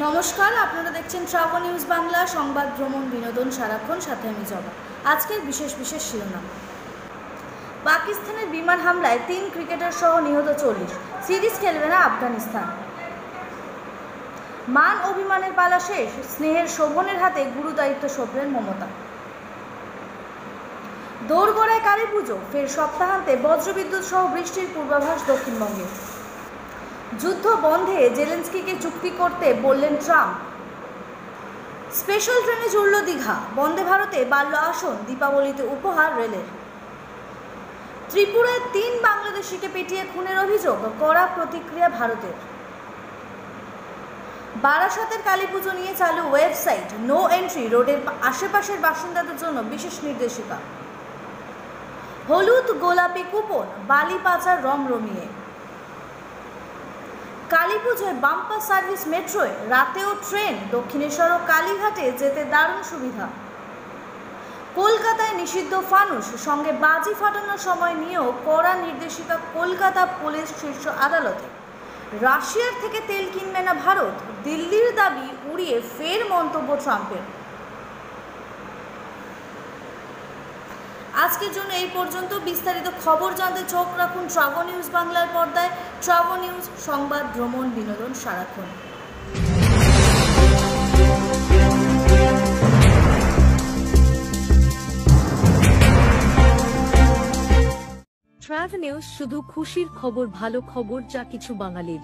নমস্কার, আপনারা দেখছেন ট্রাভেল নিউজ বাংলা। সংবাদ, ভ্রমণ, বিনোদন সারাক্ষণ, সাথে আমি জবা। আজকের বিশেষ শিরোনাম। পাকিস্তানের বিমান হামলায় 3 ক্রিকেটার সহ নিহত 40। সিরিজ খেলবে না আফগানিস্তান। মান অভিমানের পালা শেষ, স্নেহের শোভনের হাতে গুরু দায়িত্ব সফরেন মমতা। দোরগোড়ায় কালী পুজো, ফের সপ্তাহান্তে বজ্রবিদ্যুৎ সহ বৃষ্টির পূর্বাভাস দক্ষিণবঙ্গে। যুদ্ধ বন্ধে জেলেনস্কিকে চুক্তি করতে বললেন ট্রাম্প। স্পেশাল ট্রেনে জুড়ল দীঘা, বন্দে ভারতে বাড়ল আসন, দীপাবলিতে উপহার রেলের। ত্রিপুরায় 3 বাংলাদেশিকে পিটিয়ে খুনের অভিযোগ, কড়া প্রতিক্রিয়া ভারতের। বারাসাতের কালী পুজো নিয়ে চালু ওয়েবসাইট, নো এন্ট্রি, রোডের আশেপাশের বাসিন্দাদের জন্য বিশেষ নির্দেশিকা। হলুদ গোলাপি কুপন, বালি পাচার রমরমিয়ে। কালী পুজোয় বাম্পার সার্ভিস মেট্রোয়, রাতেও ট্রেন, দক্ষিণেশ্বর ও কালীঘাটে যেতে দারুণ সুবিধা। কলকাতায় নিষিদ্ধ ফানুস, সঙ্গে বাজি ফাটানোর সময় নিয়েও কড়া নির্দেশিকা কলকাতা পুলিশ শীর্ষ আদালতে। রাশিয়ার থেকে তেল কিনবে না ভারত, দিল্লির দাবি উড়িয়ে ফের মন্তব্য ট্রাম্পের। আজকের জন্য এই পর্যন্ত। বিস্তারিত খবর জানতে চোখ রাখুন ট্রাভেল নিউজ বাংলার পর্দায়। ট্রাভেল নিউজ, সংবাদ, ভ্রমণ, বিনোদন সারাক্ষণ। ট্রাভেল নিউজ শুধু খুশির খবর, ভালো খবর, যা কিছু বাঙালির।